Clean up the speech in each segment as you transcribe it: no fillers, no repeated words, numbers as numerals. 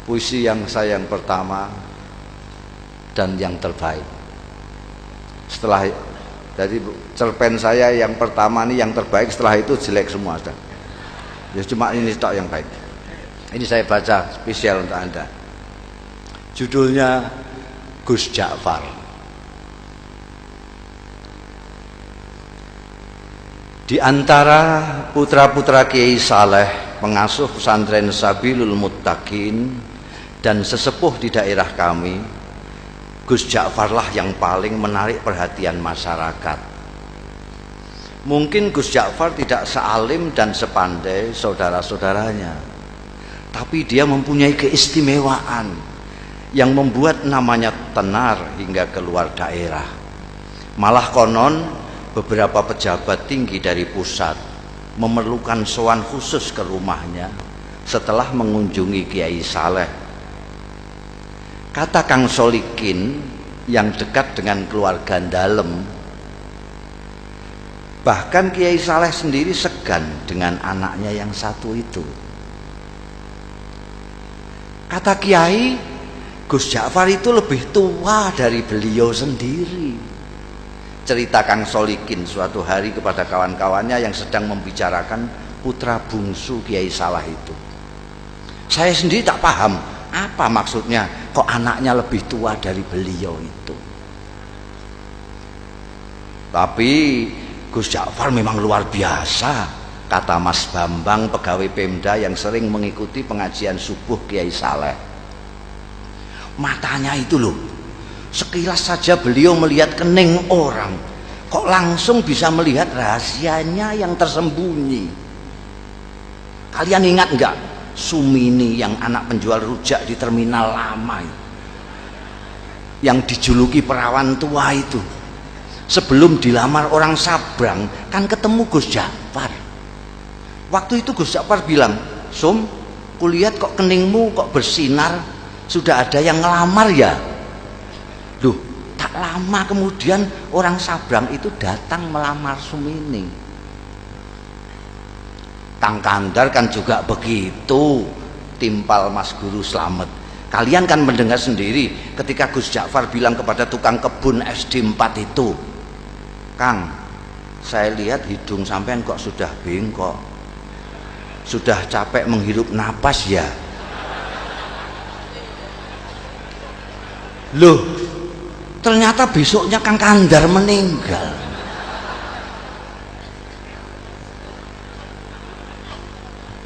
puisi yang saya yang pertama dan yang terbaik. Setelah jadi cerpen saya yang pertama ini yang terbaik, setelah itu jelek semua sudah. Ya cuma ini tok yang baik. Ini saya baca spesial untuk Anda. Judulnya Gus Ja'far. Di antara putra-putra Kiai Saleh, pengasuh pesantren Sabilul Muttaqin dan sesepuh di daerah kami, Gus Ja'farlah yang paling menarik perhatian masyarakat. Mungkin Gus Ja'far tidak sealim dan sepandai saudara-saudaranya, tapi dia mempunyai keistimewaan yang membuat namanya tenar hingga keluar daerah. Malah konon beberapa pejabat tinggi dari pusat memerlukan sowan khusus ke rumahnya setelah mengunjungi Kiai Saleh. Kata Kang Solikin yang dekat dengan keluarga dalem, bahkan Kiai Saleh sendiri segan dengan anaknya yang satu itu. Kata Kiai, Gus Ja'far itu lebih tua dari beliau sendiri. Cerita Kang Solikin suatu hari kepada kawan-kawannya yang sedang membicarakan putra bungsu Kiai Saleh itu. Saya sendiri tak paham apa maksudnya kok anaknya lebih tua dari beliau itu. Tapi Gus Ja'far memang luar biasa, kata Mas Bambang, pegawai Pemda yang sering mengikuti pengajian subuh Kiai Saleh. Matanya itu loh, sekilas saja beliau melihat kening orang, kok langsung bisa melihat rahasianya yang tersembunyi. Kalian ingat enggak Sumini yang anak penjual rujak di terminal lama yang dijuluki perawan tua itu? Sebelum dilamar orang Sabrang kan ketemu Gus Ja'far. Waktu itu Gus Ja'far bilang, "Sum, kulihat kok keningmu kok bersinar, sudah ada yang ngelamar ya?" Duh, tak lama kemudian orang Sabrang itu datang melamar Sumini. Kang Kandar kan juga begitu, timpal Mas Guru Slamet. Kalian kan mendengar sendiri ketika Gus Ja'far bilang kepada tukang kebun SD 4 itu, "Kang, saya lihat hidung sampean kok sudah bengkok, sudah capek menghirup napas ya?" Loh, ternyata besoknya Kang Kandar meninggal.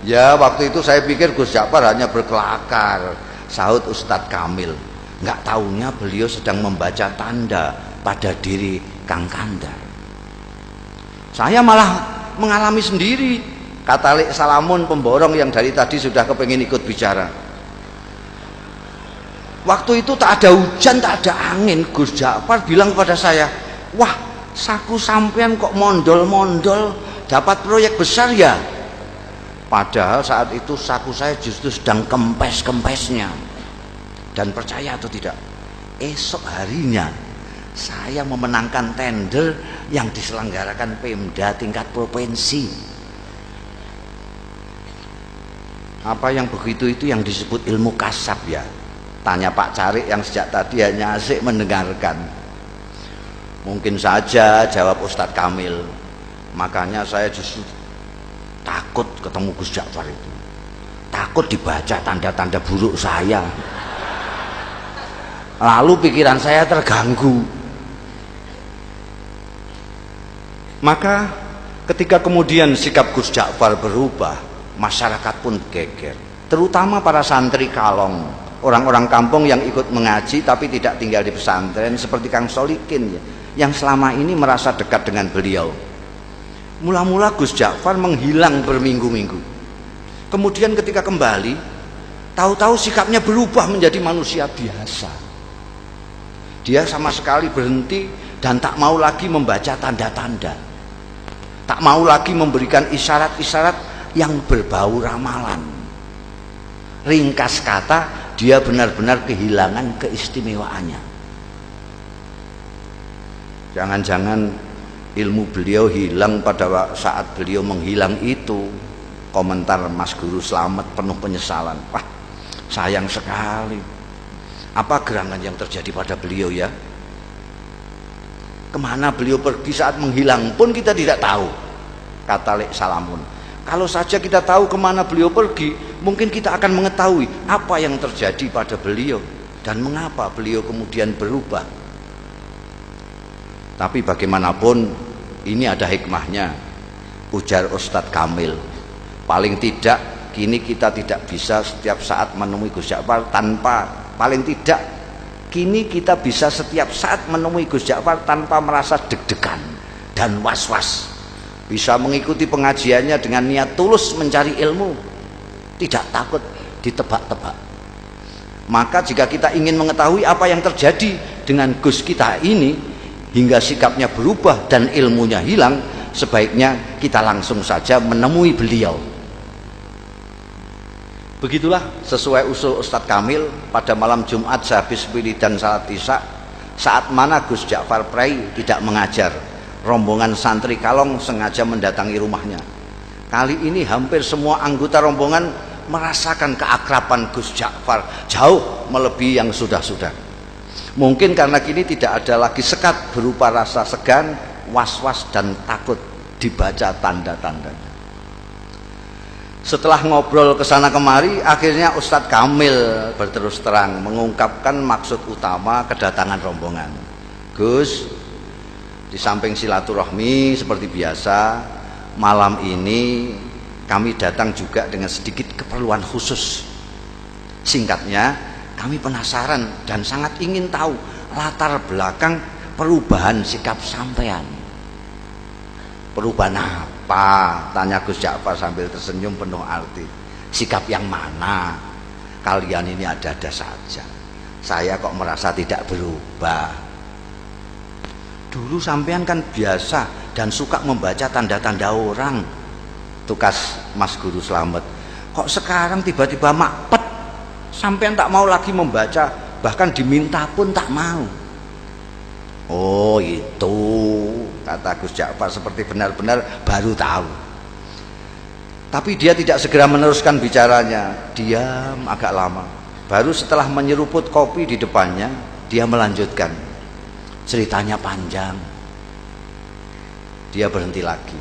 Ya, waktu itu saya pikir Gus Ja'far hanya berkelakar, sahut Ustadz Kamil. Nggak taunya beliau sedang membaca tanda pada diri Kang Kandar. Saya malah mengalami sendiri, kata Lek Salamun pemborong yang dari tadi sudah kepengin ikut bicara. Waktu itu tak ada hujan, tak ada angin, Gus Ja'far bilang kepada saya, "Wah, saku sampean kok mondol-mondol, dapat proyek besar ya?" Padahal saat itu saku saya justru sedang kempes-kempesnya. Dan percaya atau tidak, esok harinya saya memenangkan tender yang diselenggarakan Pemda tingkat provinsi. Apa yang begitu itu yang disebut ilmu kasab ya? Tanya Pak Carik yang sejak tadi hanya asik mendengarkan. Mungkin saja, jawab Ustadz Kamil. Makanya saya justru takut ketemu Gus Ja'far itu, takut dibaca tanda-tanda buruk saya. Lalu pikiran saya terganggu. Maka ketika kemudian sikap Gus Ja'far berubah, masyarakat pun geger, terutama para santri kalong, orang-orang kampung yang ikut mengaji tapi tidak tinggal di pesantren seperti Kang Solikin ya, yang selama ini merasa dekat dengan beliau. Mula-mula Gus Ja'far menghilang berminggu-minggu. Kemudian ketika kembali, tahu-tahu sikapnya berubah menjadi manusia biasa. Dia sama sekali berhenti dan tak mau lagi membaca tanda-tanda. Tak mau lagi memberikan isyarat-isyarat yang berbau ramalan. Ringkas kata, dia benar-benar kehilangan keistimewaannya. Jangan-jangan ilmu beliau hilang pada saat beliau menghilang itu. Komentar Mas Guru Slamet penuh penyesalan. Wah, Sayang sekali. Apa gerangan yang terjadi pada beliau ya? Kemana beliau pergi saat menghilang pun kita tidak tahu, kata Lek Salamun. Kalau saja kita tahu kemana beliau pergi, mungkin kita akan mengetahui apa yang terjadi pada beliau dan mengapa beliau kemudian berubah. Tapi bagaimanapun ini ada hikmahnya, ujar Ustadz Kamil. Paling tidak kini kita tidak bisa setiap saat menemui Gus Ja'far paling tidak kini kita bisa setiap saat menemui Gus Ja'far tanpa merasa deg-degan dan was-was. Bisa mengikuti pengajiannya dengan niat tulus mencari ilmu, tidak takut ditebak-tebak. Maka jika kita ingin mengetahui apa yang terjadi dengan Gus kita ini hingga sikapnya berubah dan ilmunya hilang, sebaiknya kita langsung saja menemui beliau. Begitulah sesuai usul Ustadz Kamil pada malam Jumat sehabis wiridan salat Isya, saat mana Gus Ja'far Prai tidak mengajar, rombongan santri Kalong sengaja mendatangi rumahnya. Kali ini hampir semua anggota rombongan merasakan keakraban Gus Ja'far jauh melebihi yang sudah-sudah. Mungkin karena kini tidak ada lagi sekat berupa rasa segan, was-was dan takut dibaca tanda-tandanya. Setelah ngobrol kesana kemari, akhirnya Ustadz Kamil berterus terang mengungkapkan maksud utama kedatangan rombongan. Gus, di samping silaturahmi seperti biasa, malam ini kami datang juga dengan sedikit keperluan khusus. Singkatnya, kami penasaran dan sangat ingin tahu latar belakang perubahan sikap sampean. Perubahan apa? Tanya Gus Ja'far sambil tersenyum penuh arti. Sikap yang mana? Kalian ini ada-ada saja. Saya kok merasa tidak berubah. Dulu sampean kan biasa dan suka membaca tanda-tanda orang, tukas Mas Guru Slamet. Kok sekarang tiba-tiba makpet, sampean tak mau lagi membaca, bahkan diminta pun tak mau. Oh itu, kata Gus Ja'far seperti benar-benar baru tahu. Tapi dia tidak segera meneruskan bicaranya, diam agak lama. Baru setelah menyeruput kopi di depannya, dia melanjutkan. Ceritanya panjang. Dia berhenti lagi,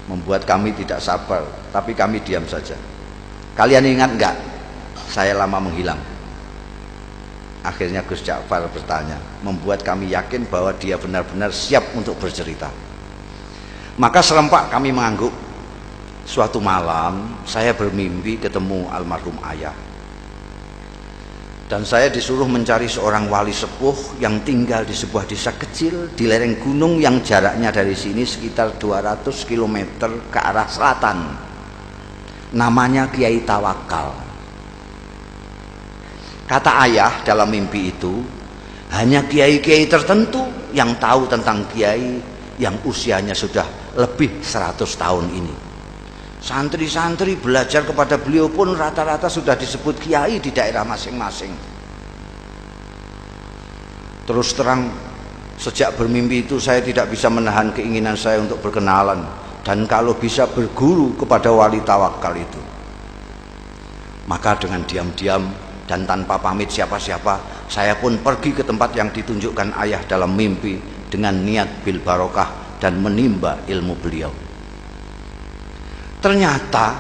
membuat kami tidak sabar, tapi kami diam saja. Kalian ingat enggak, saya lama menghilang? Akhirnya Gus Ja'far bertanya, membuat kami yakin bahwa dia benar-benar siap untuk bercerita. Maka serempak kami mengangguk. Suatu malam saya bermimpi ketemu almarhum ayah, dan saya disuruh mencari seorang wali sepuh yang tinggal di sebuah desa kecil di lereng gunung yang jaraknya dari sini sekitar 200 km ke arah selatan. Namanya Kiai Tawakal. Kata ayah dalam mimpi itu, hanya kiai-kiai tertentu yang tahu tentang kiai yang usianya sudah lebih 100 tahun ini. Santri-santri belajar kepada beliau pun rata-rata sudah disebut kiai di daerah masing-masing. Terus terang, sejak bermimpi itu saya tidak bisa menahan keinginan saya untuk berkenalan dan kalau bisa berguru kepada wali tawakal itu. Maka dengan diam-diam dan tanpa pamit siapa-siapa, saya pun pergi ke tempat yang ditunjukkan ayah dalam mimpi dengan niat bil barokah dan menimba ilmu beliau. Ternyata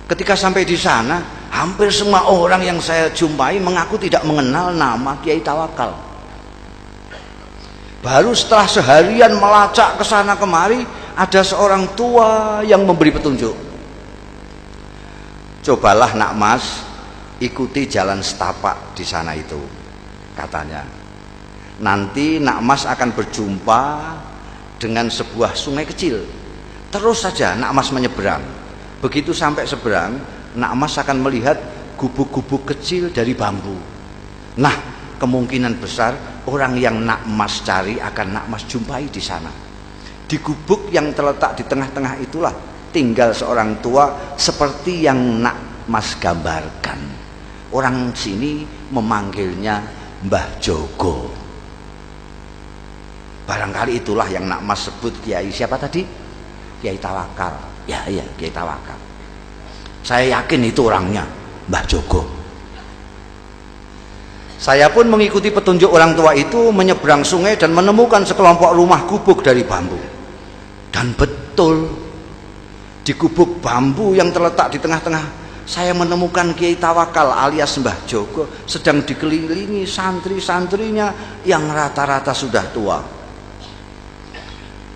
ketika sampai di sana, hampir semua orang yang saya jumpai mengaku tidak mengenal nama Kiai Tawakal. Baru setelah seharian melacak ke sana kemari, ada seorang tua yang memberi petunjuk. Cobalah nak mas, ikuti jalan setapak di sana itu, katanya. Nanti nak mas akan berjumpa dengan sebuah sungai kecil. Terus saja nak mas menyeberang. Begitu sampai seberang, nak mas akan melihat gubuk-gubuk kecil dari bambu. Nah, kemungkinan besar orang yang nak mas cari akan nak mas jumpai di sana. Di gubuk yang terletak di tengah-tengah itulah tinggal seorang tua seperti yang nak mas gambarkan. Orang sini memanggilnya Mbah Jogo. Barangkali itulah yang nak mas sebut Kiai siapa tadi? Kiai Tawakal. Ya, Kiai Tawakal. Saya yakin itu orangnya, Mbah Jogo. Saya pun mengikuti petunjuk orang tua itu menyeberang sungai dan menemukan sekelompok rumah gubuk dari bambu. Dan betul, di gubuk bambu yang terletak di tengah-tengah, saya menemukan Kiai Tawakal alias Mbah Joko sedang dikelilingi santri-santrinya yang rata-rata sudah tua.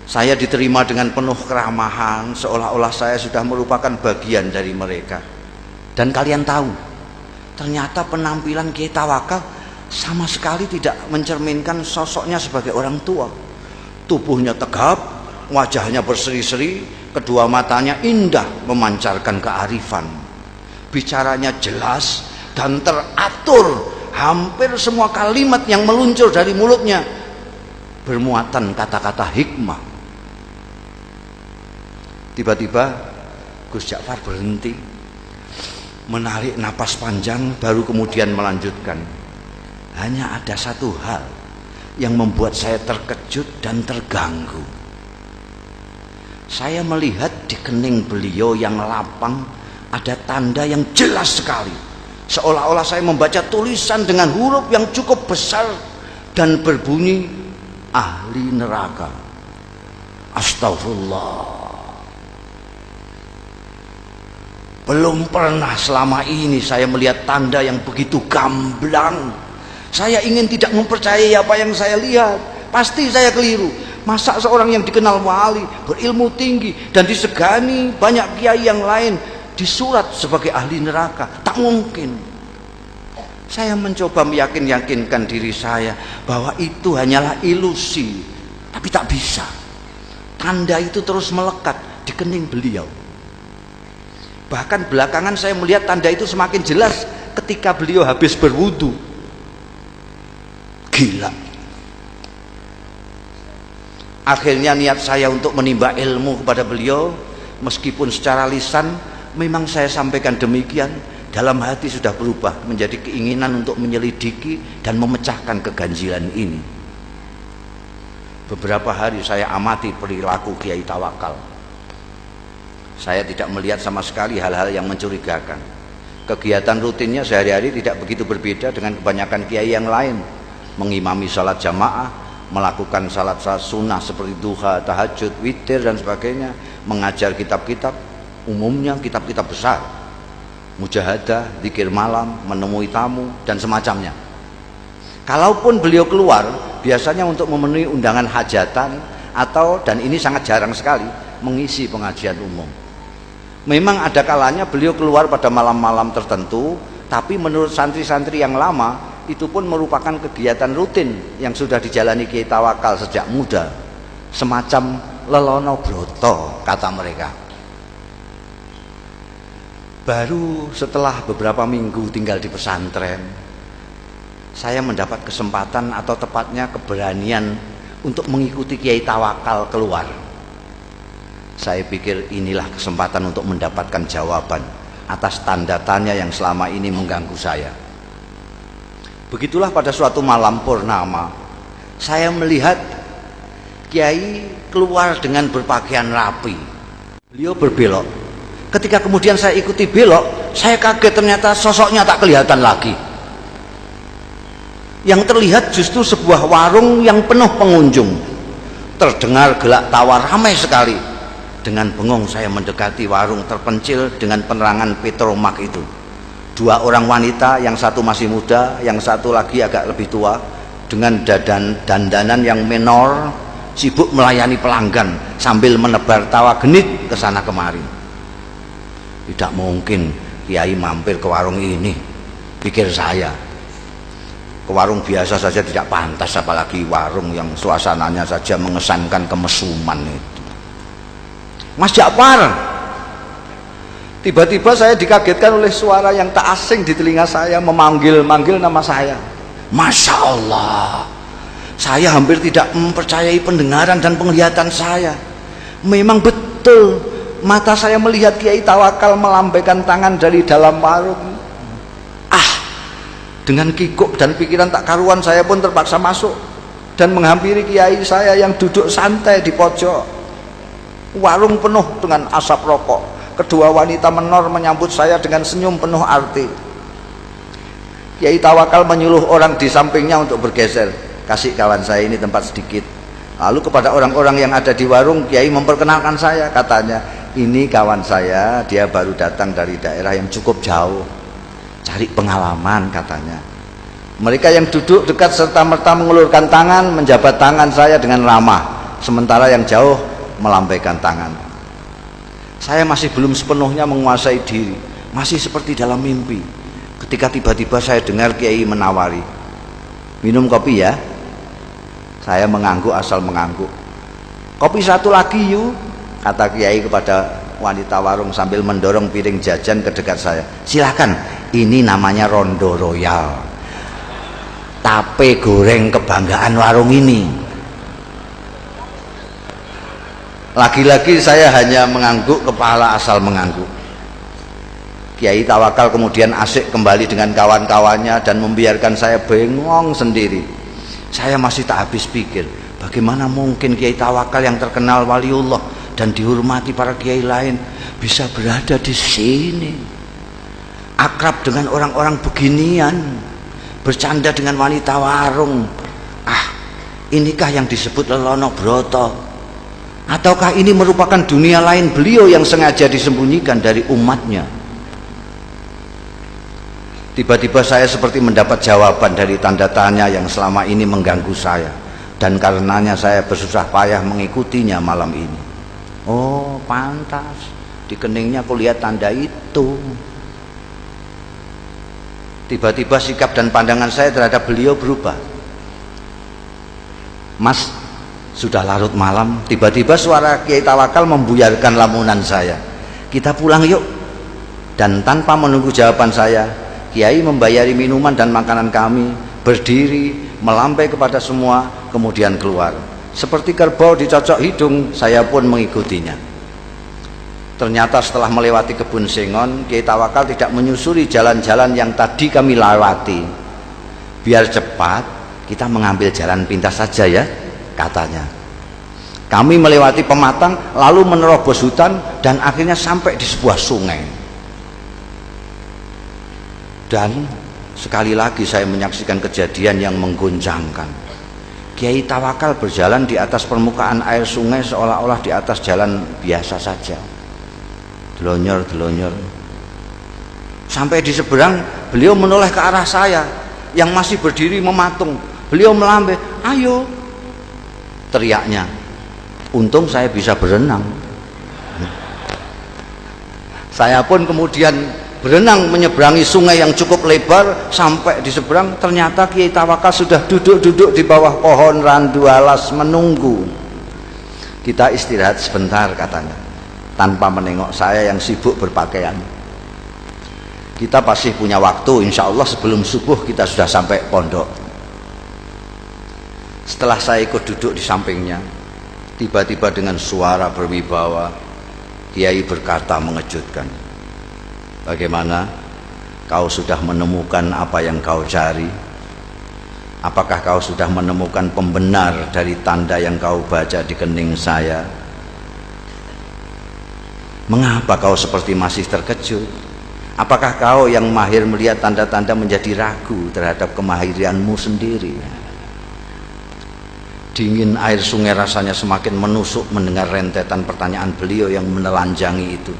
Saya diterima dengan penuh keramahan, seolah-olah saya sudah merupakan bagian dari mereka. Dan kalian tahu, ternyata penampilan Kiai Tawakal sama sekali tidak mencerminkan sosoknya sebagai orang tua. Tubuhnya tegap, wajahnya berseri-seri, kedua matanya indah memancarkan kearifan. Bicaranya jelas dan teratur, hampir semua kalimat yang meluncur dari mulutnya bermuatan kata-kata hikmah. Tiba-tiba Gus Ja'far berhenti, menarik napas panjang, baru kemudian melanjutkan. Hanya ada satu hal yang membuat saya terkejut dan terganggu. Saya melihat di kening beliau yang lapang ada tanda yang jelas sekali, seolah-olah saya membaca tulisan dengan huruf yang cukup besar dan berbunyi ahli neraka. Astagfirullah. Belum pernah selama ini saya melihat tanda yang begitu gamblang. Saya ingin tidak mempercayai apa yang saya lihat. Pasti saya keliru. Masa seorang yang dikenal wali, berilmu tinggi dan disegani banyak kiai yang lain disurat sebagai ahli neraka? Tak mungkin. Saya mencoba meyakinkan diri saya bahwa itu hanyalah ilusi, tapi tak bisa. Tanda itu terus melekat di kening beliau. Bahkan belakangan saya melihat tanda itu semakin jelas ketika beliau habis berwudu. Gila. Akhirnya niat saya untuk menimba ilmu kepada beliau, meskipun secara lisan memang saya sampaikan demikian, dalam hati sudah berubah menjadi keinginan untuk menyelidiki dan memecahkan keganjilan ini. Beberapa hari saya amati perilaku Kiai Tawakal. Saya tidak melihat sama sekali hal-hal yang mencurigakan. Kegiatan rutinnya sehari-hari tidak begitu berbeda dengan kebanyakan kiai yang lain. Mengimami salat jamaah, melakukan salat sunnah seperti duha, tahajud, witir dan sebagainya, mengajar kitab-kitab, umumnya kitab-kitab besar, mujahadah, zikir malam, menemui tamu dan semacamnya. Kalaupun beliau keluar, biasanya untuk memenuhi undangan hajatan atau, dan ini sangat jarang sekali, mengisi pengajian umum. Memang ada kalanya beliau keluar pada malam-malam tertentu, tapi menurut santri-santri yang lama itu pun merupakan kegiatan rutin yang sudah dijalani Kiai Tawakal sejak muda, semacam lelono broto kata mereka. Baru setelah beberapa minggu tinggal di pesantren, saya mendapat kesempatan atau tepatnya keberanian untuk mengikuti Kiai Tawakal keluar. Saya pikir inilah kesempatan untuk mendapatkan jawaban atas tanda tanya yang selama ini mengganggu saya. Begitulah pada suatu malam purnama, saya melihat Kiai keluar dengan berpakaian rapi. Beliau berbelok. Ketika kemudian saya ikuti belok, saya kaget, ternyata sosoknya tak kelihatan lagi. Yang terlihat justru sebuah warung yang penuh pengunjung. Terdengar gelak tawa ramai sekali. Dengan bengong saya mendekati warung terpencil dengan penerangan petromak itu. Dua orang wanita, yang satu masih muda, yang satu lagi agak lebih tua, dengan dandanan yang menor, sibuk melayani pelanggan sambil menebar tawa genit ke sana kemari. Tidak mungkin Kiai mampir ke warung ini, pikir saya. Ke warung biasa saja tidak pantas, apalagi warung yang suasananya saja mengesankan kemesuman itu. Mas Ja'far. Tiba-tiba saya dikagetkan oleh suara yang tak asing di telinga saya, memanggil-manggil nama saya. Masya Allah, saya hampir tidak mempercayai pendengaran dan penglihatan saya. Memang betul, mata saya melihat Kiai Tawakal melambaikan tangan dari dalam warung. Dengan kikuk dan pikiran tak karuan, saya pun terpaksa masuk dan menghampiri Kiai saya yang duduk santai di pojok. Warung penuh dengan asap rokok. Kedua wanita menor menyambut saya dengan senyum penuh arti. Kiai Tawakal menyuruh orang di sampingnya untuk bergeser, kasih kawan saya ini tempat sedikit. Lalu kepada orang-orang yang ada di warung, Kiai memperkenalkan saya, katanya, ini kawan saya, dia baru datang dari daerah yang cukup jauh, cari pengalaman katanya. Mereka yang duduk dekat serta-merta mengulurkan tangan, menjabat tangan saya dengan ramah, sementara yang jauh melambaikan tangan. Saya masih belum sepenuhnya menguasai diri, masih seperti dalam mimpi, ketika tiba-tiba saya dengar Kiai menawari, minum kopi ya. Saya mengangguk asal mengangguk. Kopi satu lagi yuk, kata Kiai kepada wanita warung sambil mendorong piring jajan ke dekat saya. Silakan, ini namanya Rondo Royal, tape goreng kebanggaan warung ini. Lagi-lagi saya hanya mengangguk kepala asal mengangguk. Kiai Tawakal kemudian asik kembali dengan kawan-kawannya dan membiarkan saya bengong sendiri. Saya masih tak habis pikir, bagaimana mungkin Kiai Tawakal yang terkenal waliullah dan dihormati para kiai lain bisa berada di sini, akrab dengan orang-orang beginian, bercanda dengan wanita warung. Inikah yang disebut Lelono Broto? Ataukah ini merupakan dunia lain beliau yang sengaja disembunyikan dari umatnya? Tiba-tiba saya seperti mendapat jawaban dari tanda tanya yang selama ini mengganggu saya, dan karenanya saya bersusah payah mengikutinya malam ini. Oh, pantas di keningnya aku lihat tanda itu. Tiba-tiba sikap dan pandangan saya terhadap beliau berubah. Mas, sudah larut malam. Tiba-tiba suara Kiai Tawakal membuyarkan lamunan saya. Kita pulang yuk. Dan tanpa menunggu jawaban saya, Kiai membayari minuman dan makanan kami, berdiri, melambai kepada semua, kemudian keluar. Seperti kerbau dicocok hidung, saya pun mengikutinya. Ternyata setelah melewati kebun sengon, Kiai Tawakal tidak menyusuri jalan-jalan yang tadi kami lewati. Biar cepat, kita mengambil jalan pintas saja ya, katanya. Kami melewati pematang, lalu menerobos hutan, dan akhirnya sampai di sebuah sungai. Dan sekali lagi saya menyaksikan kejadian yang mengguncangkan. Kiai Tawakal berjalan di atas permukaan air sungai seolah-olah di atas jalan biasa saja. Delonyor-delonyor. Sampai di seberang, beliau menoleh ke arah saya yang masih berdiri mematung. Beliau melambai, ayo, teriaknya. Untung saya bisa berenang. Saya pun kemudian berenang menyeberangi sungai yang cukup lebar. Sampai di seberang, ternyata Kiai Tawakal sudah duduk-duduk di bawah pohon randu alas menunggu. Kita istirahat sebentar, katanya, tanpa menengok saya yang sibuk berpakaian. Kita pasti punya waktu, insya Allah sebelum subuh kita sudah sampai pondok. Setelah saya ikut duduk di sampingnya, tiba-tiba dengan suara berwibawa, Kiai berkata mengejutkan, bagaimana? Kau sudah menemukan apa yang kau cari? Apakah kau sudah menemukan pembenar dari tanda yang kau baca di kening saya? Mengapa kau seperti masih terkejut? Apakah kau yang mahir melihat tanda-tanda menjadi ragu terhadap kemahiranmu sendiri? Dingin air sungai rasanya semakin menusuk mendengar rentetan pertanyaan beliau yang menelanjangi itu.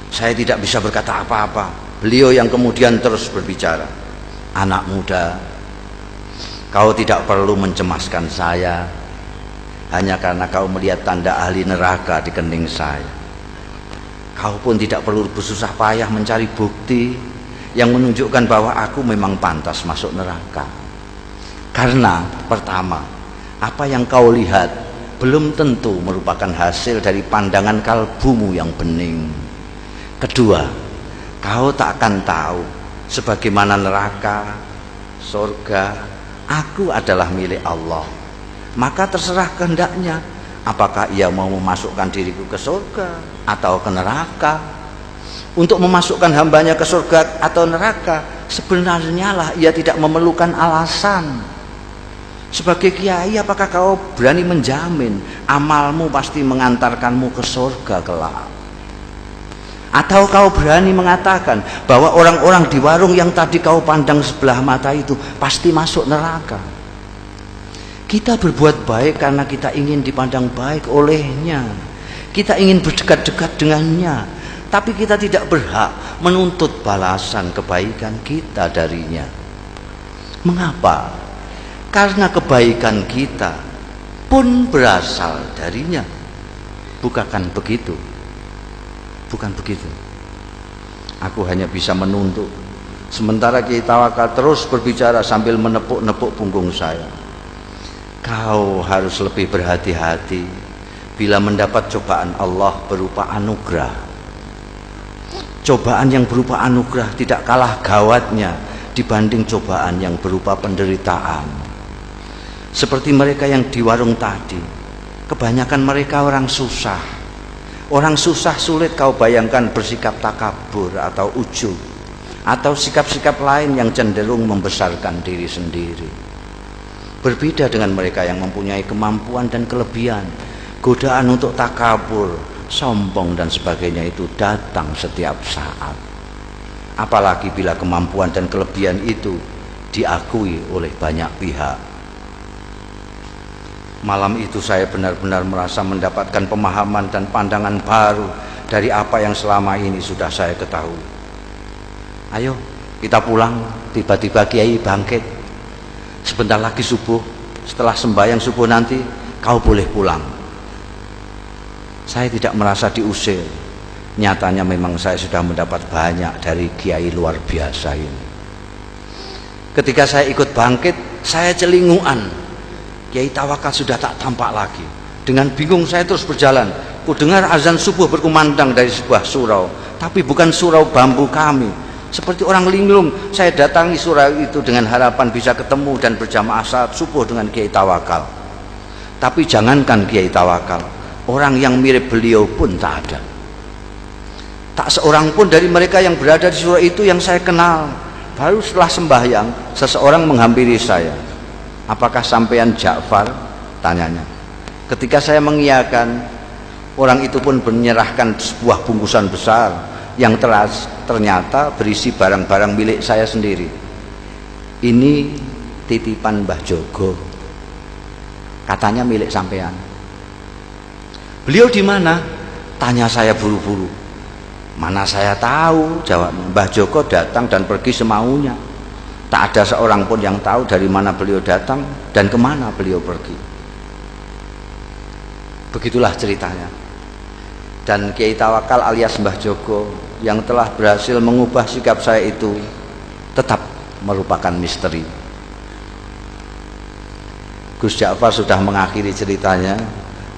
Saya tidak bisa berkata apa-apa. Beliau yang kemudian terus berbicara, anak muda, kau tidak perlu mencemaskan saya hanya karena kau melihat tanda ahli neraka di kening saya. Kau pun tidak perlu bersusah payah mencari bukti yang menunjukkan bahwa aku memang pantas masuk neraka. Karena pertama, apa yang kau lihat belum tentu merupakan hasil dari pandangan kalbumu yang bening. Kedua, kau tak akan tahu sebagaimana neraka, surga, aku adalah milik Allah. Maka terserah kehendaknya, apakah ia mau memasukkan diriku ke surga atau ke neraka. Untuk memasukkan hambanya ke surga atau neraka, sebenarnya lah ia tidak memerlukan alasan. Sebagai kiai, apakah kau berani menjamin amalmu pasti mengantarkanmu ke surga kelak? Atau kau berani mengatakan bahwa orang-orang di warung yang tadi kau pandang sebelah mata itu pasti masuk neraka? Kita berbuat baik karena kita ingin dipandang baik olehnya. Kita ingin berdekat-dekat dengannya. Tapi kita tidak berhak menuntut balasan kebaikan kita darinya. Mengapa? Karena kebaikan kita pun berasal darinya. Bukan begitu? Bukan begitu. Aku hanya bisa menuntut. Sementara Kiai Tawakal terus berbicara sambil menepuk-nepuk punggung saya. Kau harus lebih berhati-hati bila mendapat cobaan Allah berupa anugerah. Cobaan yang berupa anugerah tidak kalah gawatnya dibanding cobaan yang berupa penderitaan. Seperti mereka yang di warung tadi, kebanyakan mereka orang susah. Orang susah sulit kau bayangkan bersikap takabur atau ujub, atau sikap-sikap lain yang cenderung membesarkan diri sendiri. Berbeda dengan mereka yang mempunyai kemampuan dan kelebihan. Godaan untuk takabur, sombong dan sebagainya itu datang setiap saat. Apalagi bila kemampuan dan kelebihan itu diakui oleh banyak pihak. Malam itu saya benar-benar merasa mendapatkan pemahaman dan pandangan baru dari apa yang selama ini sudah saya ketahui. Ayo kita pulang. Tiba-tiba Kiai bangkit. Sebentar lagi subuh. Setelah sembahyang subuh nanti kau boleh pulang. Saya tidak merasa diusir. Nyatanya memang saya sudah mendapat banyak dari Kiai luar biasa ini. Ketika saya ikut bangkit, saya celinguan. Kiai Tawakal sudah tak tampak lagi. Dengan bingung saya terus berjalan. Ku dengar azan subuh berkumandang dari sebuah surau, tapi bukan surau bambu kami. Seperti orang linglung, saya datangi surau itu dengan harapan bisa ketemu dan berjamaah salat subuh dengan Kiai Tawakal. Tapi jangankan Kiai Tawakal, orang yang mirip beliau pun tak ada. Tak seorang pun dari mereka yang berada di surau itu yang saya kenal. Baru setelah sembahyang, seseorang menghampiri saya. Apakah sampean Ja'far? Tanyanya. Ketika saya mengiyakan, orang itu pun menyerahkan sebuah bungkusan besar yang ternyata berisi barang-barang milik saya sendiri. Ini titipan Mbah Jogo. Katanya milik sampean. Beliau di mana? Tanya saya buru-buru. Mana saya tahu, jawab Mbah Joko datang dan pergi semaunya. Tak ada seorang pun yang tahu dari mana beliau datang dan kemana beliau pergi. Begitulah ceritanya. Dan Kiai Tawakal alias Mbah Joko yang telah berhasil mengubah sikap saya itu tetap merupakan misteri. Gus Ja'far sudah mengakhiri ceritanya,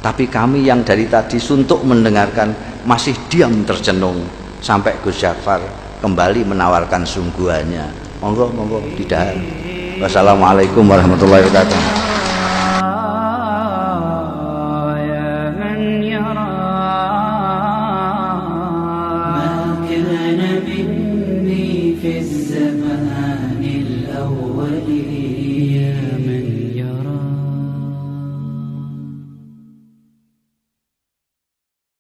tapi kami yang dari tadi suntuk mendengarkan masih diam tercenung sampai Gus Ja'far kembali menawarkan sungguhannya. Monggo, monggo, tidak. Wassalamualaikum warahmatullahi wabarakatuh. كان مني في الزمان